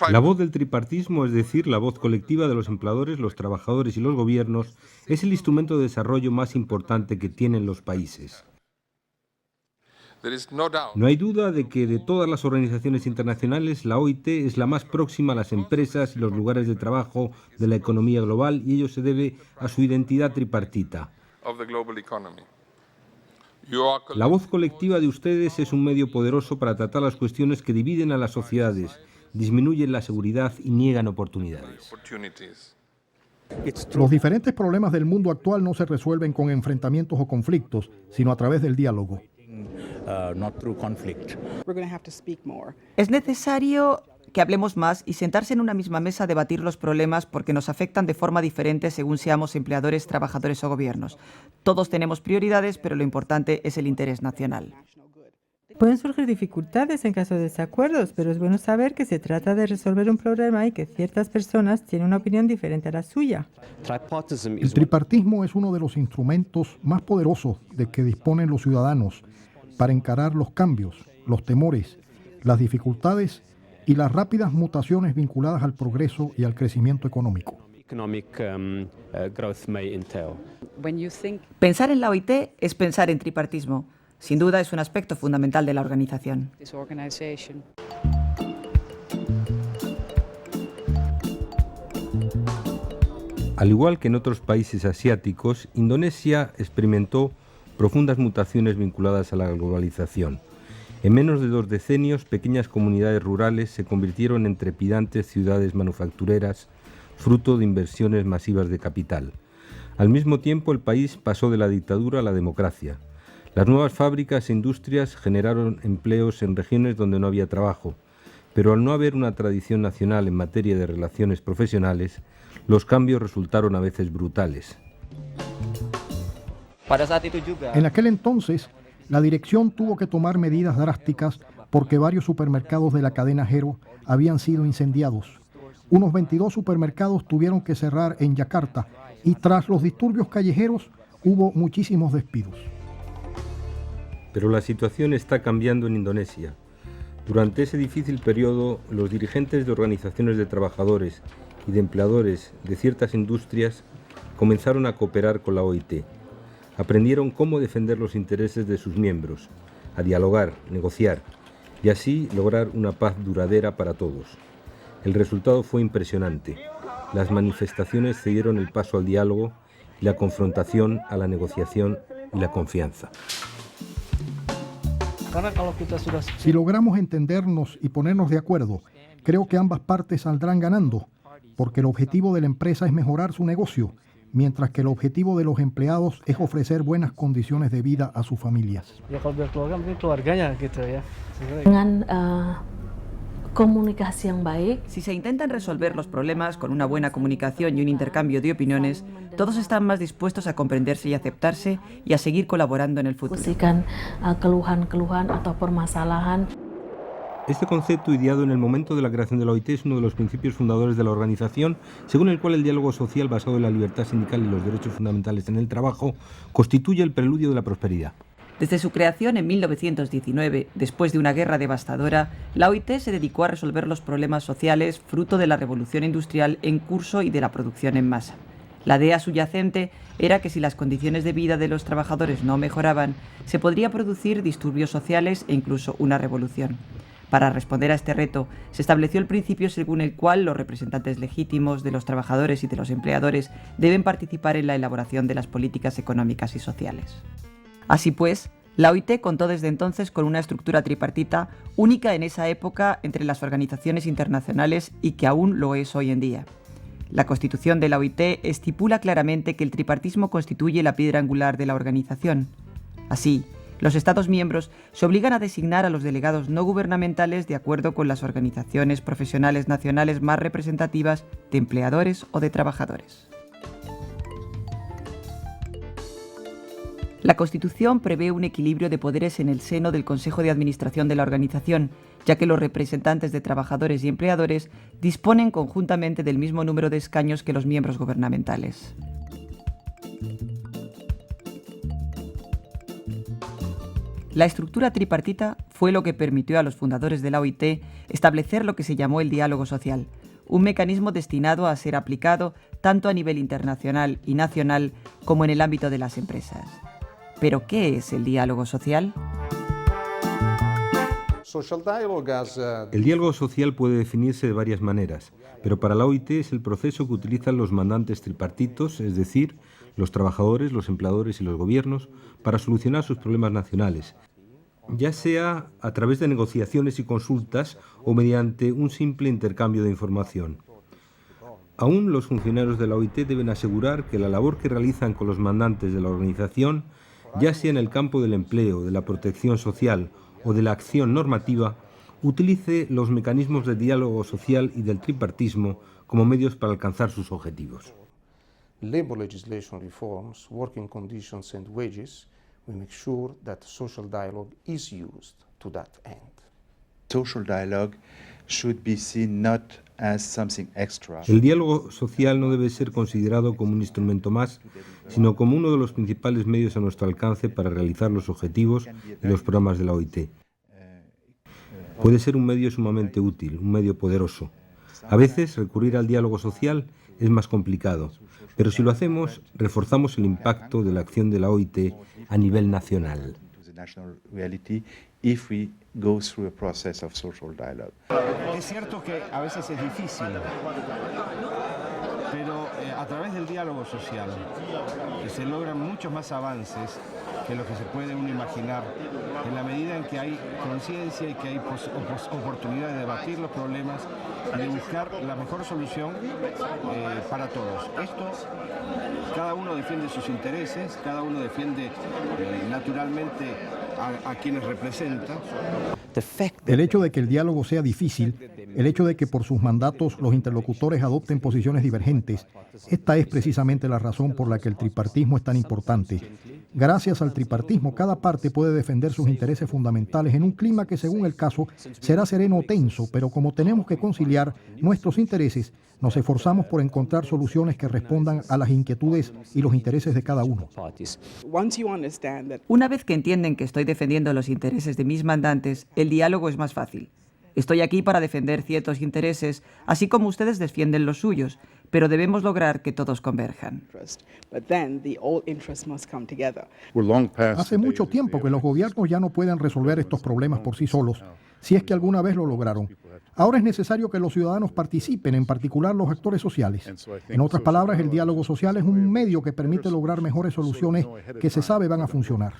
La voz del tripartismo, es decir, la voz colectiva de los empleadores, los trabajadores y los gobiernos, es el instrumento de desarrollo más importante que tienen los países. No hay duda de que de todas las organizaciones internacionales, la OIT es la más próxima a las empresas y los lugares de trabajo de la economía global, y ello se debe a su identidad tripartita. La voz colectiva de ustedes es un medio poderoso para tratar las cuestiones que dividen a las sociedades, disminuyen la seguridad y niegan oportunidades. Los diferentes problemas del mundo actual no se resuelven con enfrentamientos o conflictos, sino a través del diálogo. Es necesario que hablemos más y sentarse en una misma mesa a debatir los problemas porque nos afectan de forma diferente según seamos empleadores, trabajadores o gobiernos. Todos tenemos prioridades, pero lo importante es el interés nacional. Pueden surgir dificultades en caso de desacuerdos, pero es bueno saber que se trata de resolver un problema y que ciertas personas tienen una opinión diferente a la suya. El tripartismo es uno de los instrumentos más poderosos de que disponen los ciudadanos para encarar los cambios, los temores, las dificultades y las rápidas mutaciones vinculadas al progreso y al crecimiento económico. Pensar en la OIT es pensar en tripartismo. Sin duda es un aspecto fundamental de la organización. Al igual que en otros países asiáticos, Indonesia experimentó profundas mutaciones vinculadas a la globalización. En menos de 2 decenios, pequeñas comunidades rurales se convirtieron en trepidantes ciudades manufactureras, fruto de inversiones masivas de capital. Al mismo tiempo, el país pasó de la dictadura a la democracia. Las nuevas fábricas e industrias generaron empleos en regiones donde no había trabajo, pero al no haber una tradición nacional en materia de relaciones profesionales, los cambios resultaron a veces brutales. En aquel entonces, la dirección tuvo que tomar medidas drásticas porque varios supermercados de la cadena Jero habían sido incendiados. Unos 22 supermercados tuvieron que cerrar en Yakarta y tras los disturbios callejeros hubo muchísimos despidos. Pero la situación está cambiando en Indonesia. Durante ese difícil periodo, los dirigentes de organizaciones de trabajadores y de empleadores de ciertas industrias comenzaron a cooperar con la OIT. Aprendieron cómo defender los intereses de sus miembros, a dialogar, negociar y así lograr una paz duradera para todos. El resultado fue impresionante. Las manifestaciones cedieron el paso al diálogo y la confrontación a la negociación y la confianza. Si logramos entendernos y ponernos de acuerdo, creo que ambas partes saldrán ganando, porque el objetivo de la empresa es mejorar su negocio, mientras que el objetivo de los empleados es ofrecer buenas condiciones de vida a sus familias. Si se intentan resolver los problemas con una buena comunicación y un intercambio de opiniones, todos están más dispuestos a comprenderse y aceptarse y a seguir colaborando en el futuro. Este concepto, ideado en el momento de la creación de la OIT, es uno de los principios fundadores de la organización, según el cual el diálogo social basado en la libertad sindical y los derechos fundamentales en el trabajo constituye el preludio de la prosperidad. Desde su creación en 1919, después de una guerra devastadora, la OIT se dedicó a resolver los problemas sociales fruto de la revolución industrial en curso y de la producción en masa. La idea subyacente era que si las condiciones de vida de los trabajadores no mejoraban, se podría producir disturbios sociales e incluso una revolución. Para responder a este reto, se estableció el principio según el cual los representantes legítimos de los trabajadores y de los empleadores deben participar en la elaboración de las políticas económicas y sociales. Así pues, la OIT contó desde entonces con una estructura tripartita única en esa época entre las organizaciones internacionales y que aún lo es hoy en día. La Constitución de la OIT estipula claramente que el tripartismo constituye la piedra angular de la organización. Así, los Estados miembros se obligan a designar a los delegados no gubernamentales de acuerdo con las organizaciones profesionales nacionales más representativas de empleadores o de trabajadores. La Constitución prevé un equilibrio de poderes en el seno del Consejo de Administración de la organización, ya que los representantes de trabajadores y empleadores disponen conjuntamente del mismo número de escaños que los miembros gubernamentales. La estructura tripartita fue lo que permitió a los fundadores de la OIT establecer lo que se llamó el diálogo social, un mecanismo destinado a ser aplicado tanto a nivel internacional y nacional como en el ámbito de las empresas. ¿Pero qué es el diálogo social? El diálogo social puede definirse de varias maneras, pero para la OIT es el proceso que utilizan los mandantes tripartitos, es decir, los trabajadores, los empleadores y los gobiernos, para solucionar sus problemas nacionales, ya sea a través de negociaciones y consultas o mediante un simple intercambio de información. Aún los funcionarios de la OIT deben asegurar que la labor que realizan con los mandantes de la organización, ya sea en el campo del empleo, de la protección social o de la acción normativa, utilice los mecanismos de diálogo social y del tripartismo como medios para alcanzar sus objetivos. Labor legislation reforms, working conditions and wages, we make sure that social dialogue is used to that end. Social dialogue should be seen not as something extra. El diálogo social no debe ser considerado como un instrumento más, sino como uno de los principales medios a nuestro alcance para realizar los objetivos y los programas de la OIT. Puede ser un medio sumamente útil, un medio poderoso. A veces recurrir al diálogo social es más complicado, pero si lo hacemos, reforzamos el impacto de la acción de la OIT a nivel nacional. Es cierto que a veces es difícil, pero a través del diálogo social se logran muchos más avances que lo que se puede uno imaginar, en la medida en que hay conciencia y que hay oportunidad de debatir los problemas y de buscar la mejor solución para todos. Esto, cada uno defiende sus intereses, cada uno defiende naturalmente a quienes representa. El hecho de que el diálogo sea difícil, el hecho de que por sus mandatos los interlocutores adopten posiciones divergentes, esta es precisamente la razón por la que el tripartismo es tan importante. Gracias al tripartismo, cada parte puede defender sus intereses fundamentales en un clima que, según el caso, será sereno o tenso, pero como tenemos que conciliar nuestros intereses, nos esforzamos por encontrar soluciones que respondan a las inquietudes y los intereses de cada uno. Una vez que entienden que estoy defendiendo los intereses de mis mandantes, el diálogo es más fácil. Estoy aquí para defender ciertos intereses, así como ustedes defienden los suyos, pero debemos lograr que todos converjan. Hace mucho tiempo que los gobiernos ya no pueden resolver estos problemas por sí solos, si es que alguna vez lo lograron. Ahora es necesario que los ciudadanos participen, en particular los actores sociales. En otras palabras, el diálogo social es un medio que permite lograr mejores soluciones que se sabe van a funcionar.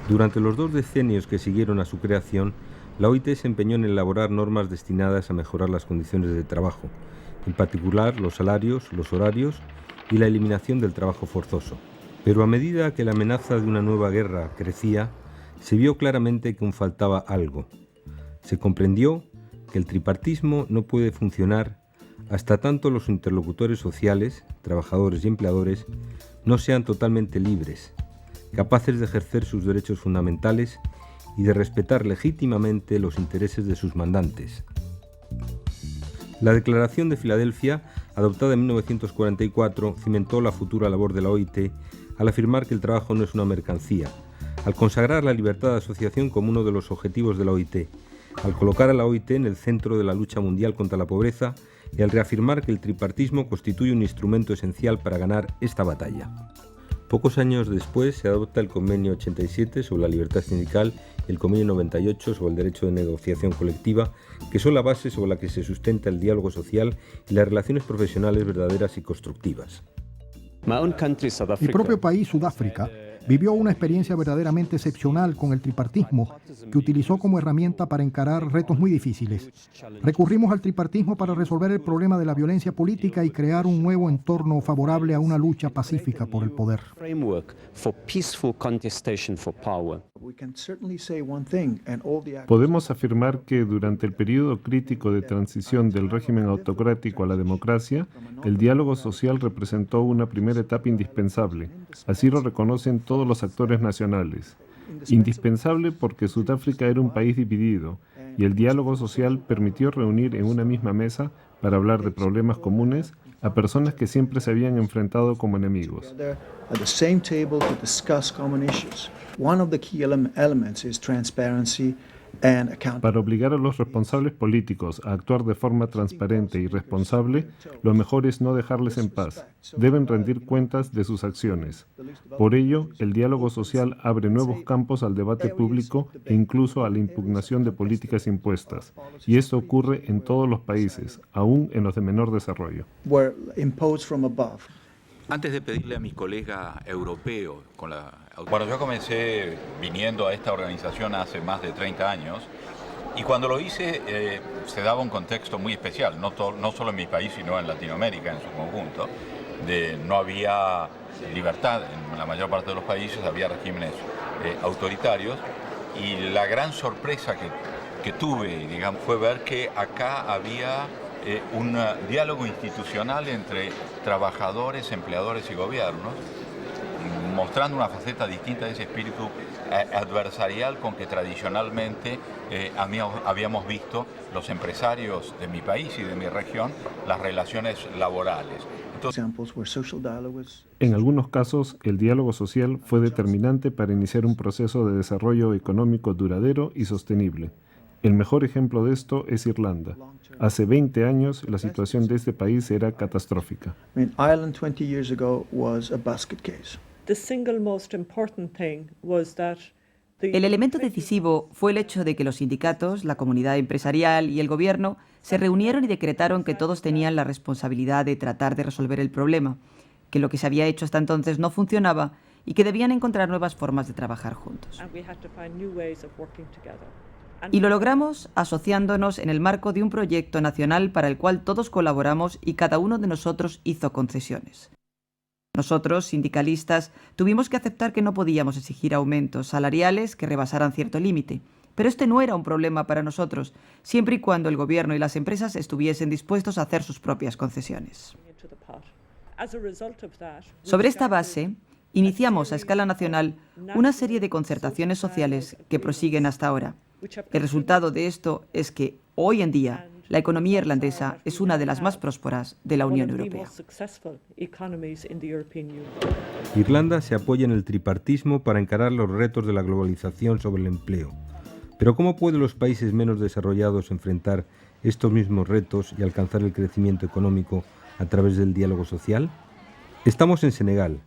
Durante los 2 decenios que siguieron a su creación, la OIT se empeñó en elaborar normas destinadas a mejorar las condiciones de trabajo, en particular los salarios, los horarios y la eliminación del trabajo forzoso. Pero a medida que la amenaza de una nueva guerra crecía, se vio claramente que aún faltaba algo. Se comprendió que el tripartismo no puede funcionar hasta tanto los interlocutores sociales, trabajadores y empleadores, no sean totalmente libres, capaces de ejercer sus derechos fundamentales y de respetar legítimamente los intereses de sus mandantes. La Declaración de Filadelfia, adoptada en 1944, cimentó la futura labor de la OIT al afirmar que el trabajo no es una mercancía, al consagrar la libertad de asociación como uno de los objetivos de la OIT, al colocar a la OIT en el centro de la lucha mundial contra la pobreza y al reafirmar que el tripartismo constituye un instrumento esencial para ganar esta batalla. Pocos años después se adopta el Convenio 87 sobre la libertad sindical y el Convenio 98 sobre el derecho de negociación colectiva, que son la base sobre la que se sustenta el diálogo social y las relaciones profesionales verdaderas y constructivas. Mi propio país, Sudáfrica, vivió una experiencia verdaderamente excepcional con el tripartismo, que utilizó como herramienta para encarar retos muy difíciles. Recurrimos al tripartismo para resolver el problema de la violencia política y crear un nuevo entorno favorable a una lucha pacífica por el poder. Podemos afirmar que durante el periodo crítico de transición del régimen autocrático a la democracia, el diálogo social representó una primera etapa indispensable. Así lo reconocen todos los actores nacionales. Indispensable porque Sudáfrica era un país dividido y el diálogo social permitió reunir en una misma mesa para hablar de problemas comunes a personas que siempre se habían enfrentado como enemigos. At the same table to discuss common issues. One of the key elements is transparency and accountability. Para obligar a los responsables políticos a actuar de forma transparente y responsable, lo mejor es no dejarles en paz. Deben rendir cuentas de sus acciones. Por ello, el diálogo social abre nuevos campos al debate público e incluso a la impugnación de políticas impuestas. Y esto ocurre en todos los países, aún en los de menor desarrollo. Were imposed from above. Antes de pedirle a mi colega europeo, bueno, yo comencé viniendo a esta organización hace más de 30 años y cuando lo hice se daba un contexto muy especial, no solo en mi país, sino en Latinoamérica en su conjunto. No había libertad en la mayor parte de los países, había regímenes autoritarios y la gran sorpresa que tuve, digamos, fue ver que acá había un diálogo institucional entre trabajadores, empleadores y gobiernos, mostrando una faceta distinta de ese espíritu adversarial con que tradicionalmente habíamos visto los empresarios de mi país y de mi región las relaciones laborales. En algunos casos, el diálogo social fue determinante para iniciar un proceso de desarrollo económico duradero y sostenible. El mejor ejemplo de esto es Irlanda. Hace 20 años, la situación de este país era catastrófica. Ireland 20 years ago was a basket case. El elemento decisivo fue el hecho de que los sindicatos, la comunidad empresarial y el gobierno se reunieron y decretaron que todos tenían la responsabilidad de tratar de resolver el problema, que lo que se había hecho hasta entonces no funcionaba y que debían encontrar nuevas formas de trabajar juntos. Y lo logramos asociándonos en el marco de un proyecto nacional para el cual todos colaboramos y cada uno de nosotros hizo concesiones. Nosotros, sindicalistas, tuvimos que aceptar que no podíamos exigir aumentos salariales que rebasaran cierto límite. Pero este no era un problema para nosotros, siempre y cuando el gobierno y las empresas estuviesen dispuestos a hacer sus propias concesiones. Sobre esta base, iniciamos a escala nacional una serie de concertaciones sociales que prosiguen hasta ahora. El resultado de esto es que, hoy en día, la economía irlandesa es una de las más prósperas de la Unión Europea. Irlanda se apoya en el tripartismo para encarar los retos de la globalización sobre el empleo. Pero ¿cómo pueden los países menos desarrollados enfrentar estos mismos retos y alcanzar el crecimiento económico a través del diálogo social? Estamos en Senegal,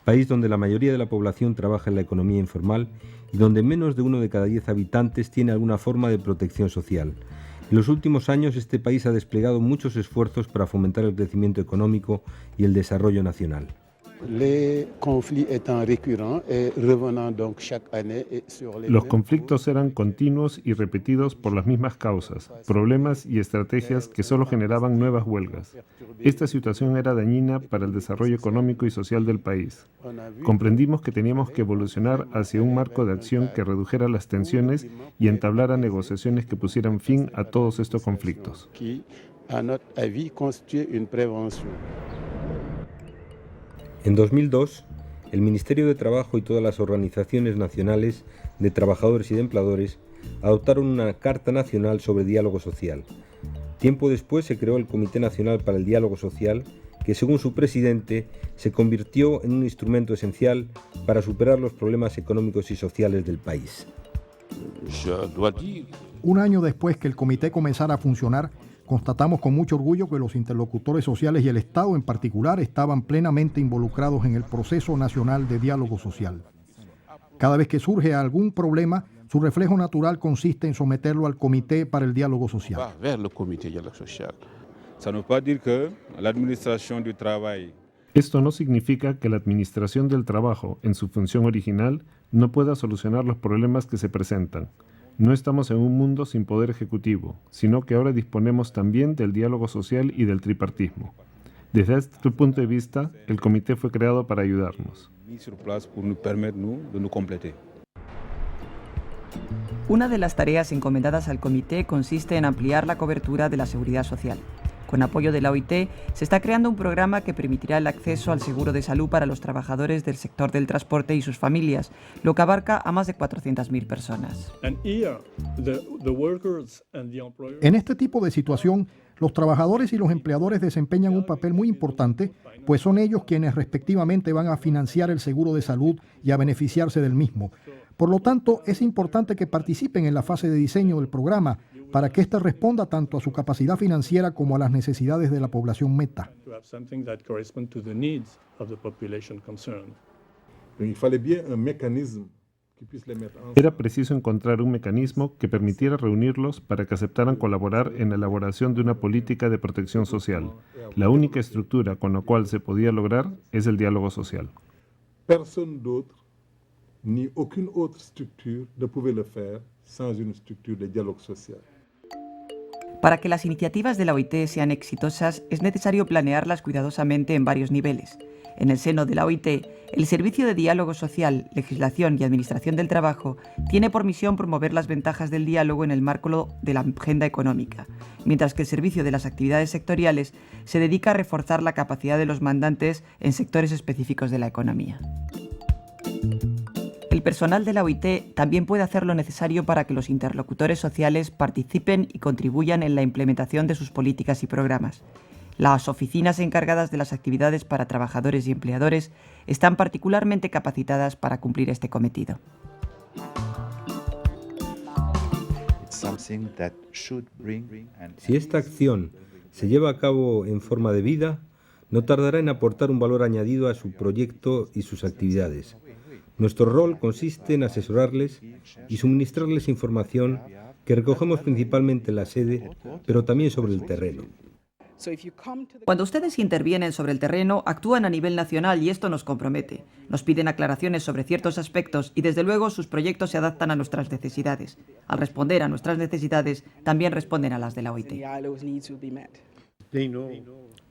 país donde la mayoría de la población trabaja en la economía informal y donde menos de 1 de cada 10 habitantes tiene alguna forma de protección social. En los últimos años este país ha desplegado muchos esfuerzos para fomentar el crecimiento económico y el desarrollo nacional. Los conflictos eran continuos y repetidos por las mismas causas, problemas y estrategias que solo generaban nuevas huelgas. Esta situación era dañina para el desarrollo económico y social del país. Comprendimos que teníamos que evolucionar hacia un marco de acción que redujera las tensiones y entablara negociaciones que pusieran fin a todos estos conflictos. En 2002, el Ministerio de Trabajo y todas las organizaciones nacionales de trabajadores y de empleadores adoptaron una Carta Nacional sobre Diálogo Social. Tiempo después se creó el Comité Nacional para el Diálogo Social, que según su presidente se convirtió en un instrumento esencial para superar los problemas económicos y sociales del país. Un año después que el comité comenzara a funcionar, constatamos con mucho orgullo que los interlocutores sociales y el Estado en particular estaban plenamente involucrados en el proceso nacional de diálogo social. Cada vez que surge algún problema, su reflejo natural consiste en someterlo al Comité para el Diálogo Social. Esto no significa que la Administración del Trabajo, en su función original, no pueda solucionar los problemas que se presentan. No estamos en un mundo sin poder ejecutivo, sino que ahora disponemos también del diálogo social y del tripartismo. Desde este punto de vista, el comité fue creado para ayudarnos. Una de las tareas encomendadas al comité consiste en ampliar la cobertura de la seguridad social. Con apoyo de la OIT, se está creando un programa que permitirá el acceso al seguro de salud para los trabajadores del sector del transporte y sus familias, lo que abarca a más de 400.000 personas. En este tipo de situación, Los trabajadores y los empleadores desempeñan un papel muy importante, pues son ellos quienes respectivamente van a financiar el seguro de salud y a beneficiarse del mismo. Por lo tanto, es importante que participen en la fase de diseño del programa para que éste responda tanto a su capacidad financiera como a las necesidades de la población meta. Era preciso encontrar un mecanismo que permitiera reunirlos para que aceptaran colaborar en la elaboración de una política de protección social. La única estructura con la cual se podía lograr es el diálogo social. Ni aucune autre structure ne pouvait le faire sans une structure de dialogue social. Para que las iniciativas de la OIT sean exitosas, es necesario planearlas cuidadosamente en varios niveles. En el seno de la OIT, el Servicio de Diálogo Social, Legislación y Administración del Trabajo tiene por misión promover las ventajas del diálogo en el marco de la agenda económica, mientras que el Servicio de las Actividades Sectoriales se dedica a reforzar la capacidad de los mandantes en sectores específicos de la economía. El personal de la OIT también puede hacer lo necesario para que los interlocutores sociales participen y contribuyan en la implementación de sus políticas y programas. Las oficinas encargadas de las actividades para trabajadores y empleadores están particularmente capacitadas para cumplir este cometido. Si esta acción se lleva a cabo en forma de vida, no tardará en aportar un valor añadido a su proyecto y sus actividades. Nuestro rol consiste en asesorarles y suministrarles información que recogemos principalmente en la sede, pero también sobre el terreno. Cuando ustedes intervienen sobre el terreno, actúan a nivel nacional y esto nos compromete. Nos piden aclaraciones sobre ciertos aspectos y desde luego sus proyectos se adaptan a nuestras necesidades. Al responder a nuestras necesidades, también responden a las de la OIT.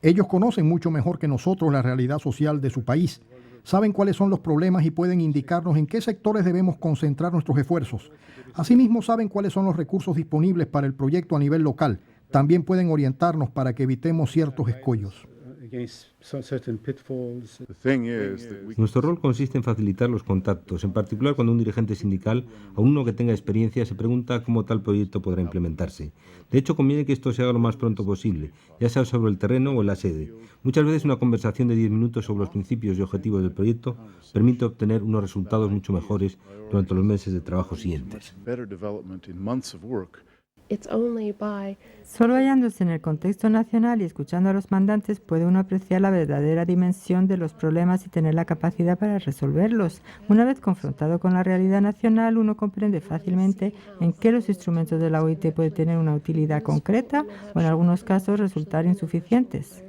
Ellos conocen mucho mejor que nosotros la realidad social de su país. Saben cuáles son los problemas y pueden indicarnos en qué sectores debemos concentrar nuestros esfuerzos. Asimismo, saben cuáles son los recursos disponibles para el proyecto a nivel local. También pueden orientarnos para que evitemos ciertos escollos. Nuestro rol consiste en facilitar los contactos, en particular cuando un dirigente sindical o uno que tenga experiencia se pregunta cómo tal proyecto podrá implementarse. De hecho, conviene que esto se haga lo más pronto posible, ya sea sobre el terreno o en la sede. Muchas veces una conversación de 10 minutos sobre los principios y objetivos del proyecto permite obtener unos resultados mucho mejores durante los meses de trabajo siguientes. Solo hallándose en el contexto nacional y escuchando a los mandantes puede uno apreciar la verdadera dimensión de los problemas y tener la capacidad para resolverlos. Una vez confrontado con la realidad nacional, uno comprende fácilmente en qué los instrumentos de la OIT pueden tener una utilidad concreta o en algunos casos resultar insuficientes.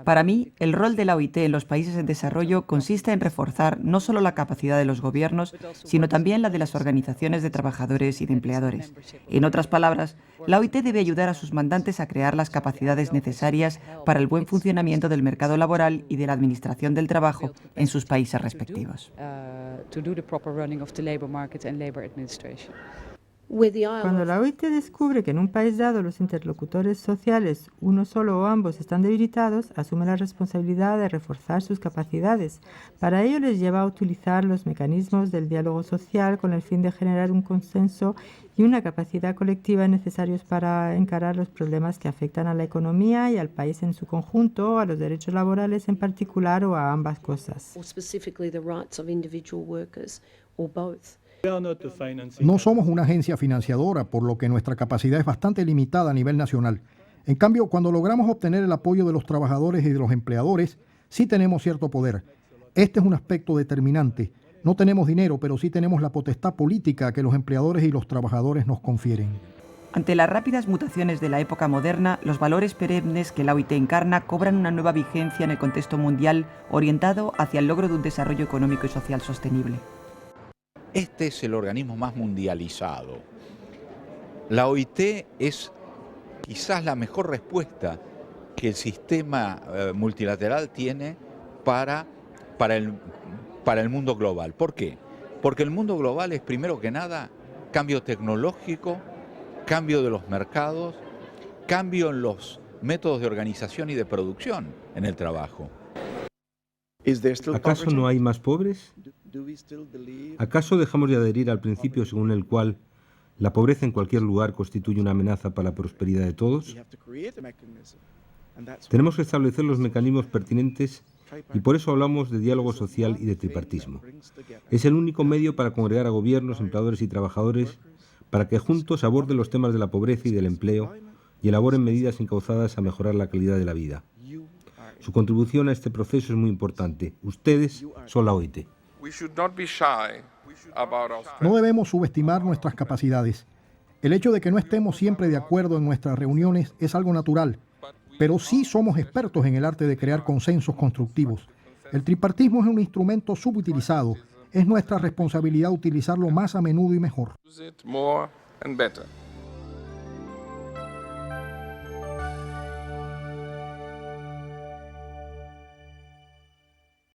Para mí, el rol de la OIT en los países en desarrollo consiste en reforzar no solo la capacidad de los gobiernos, sino también la de las organizaciones de trabajadores y de empleadores. En otras palabras, la OIT debe ayudar a sus mandantes a crear las capacidades necesarias para el buen funcionamiento del mercado laboral y de la administración del trabajo en sus países respectivos. Cuando la OIT descubre que en un país dado los interlocutores sociales, uno solo o ambos, están debilitados, asume la responsabilidad de reforzar sus capacidades. Para ello les lleva a utilizar los mecanismos del diálogo social con el fin de generar un consenso y una capacidad colectiva necesarios para encarar los problemas que afectan a la economía y al país en su conjunto, a los derechos laborales en particular o a ambas cosas. No somos una agencia financiadora, por lo que nuestra capacidad es bastante limitada a nivel nacional. En cambio, cuando logramos obtener el apoyo de los trabajadores y de los empleadores, sí tenemos cierto poder. Este es un aspecto determinante. No tenemos dinero, pero sí tenemos la potestad política que los empleadores y los trabajadores nos confieren. Ante las rápidas mutaciones de la época moderna, los valores perennes que la OIT encarna cobran una nueva vigencia en el contexto mundial orientado hacia el logro de un desarrollo económico y social sostenible. Este es el organismo más mundializado. La OIT es quizás la mejor respuesta que el sistema multilateral tiene para el mundo global. ¿Por qué? Porque el mundo global es, primero que nada, cambio tecnológico, cambio de los mercados, cambio en los métodos de organización y de producción en el trabajo. ¿Acaso no hay más pobres? ¿Acaso dejamos de adherir al principio según el cual ¿La pobreza en cualquier lugar constituye una amenaza para la prosperidad de todos? Tenemos que establecer los mecanismos pertinentes y por eso hablamos de diálogo social y de tripartismo. Es el único medio para congregar a gobiernos, empleadores y trabajadores para que juntos aborden los temas de la pobreza y del empleo y elaboren medidas encauzadas a mejorar la calidad de la vida. Su contribución a este proceso es muy importante. Ustedes son la OIT. No debemos subestimar nuestras capacidades. El hecho de que no estemos siempre de acuerdo en nuestras reuniones es algo natural, pero sí somos expertos en el arte de crear consensos constructivos. El tripartismo es un instrumento subutilizado. Es nuestra responsabilidad utilizarlo más a menudo y mejor.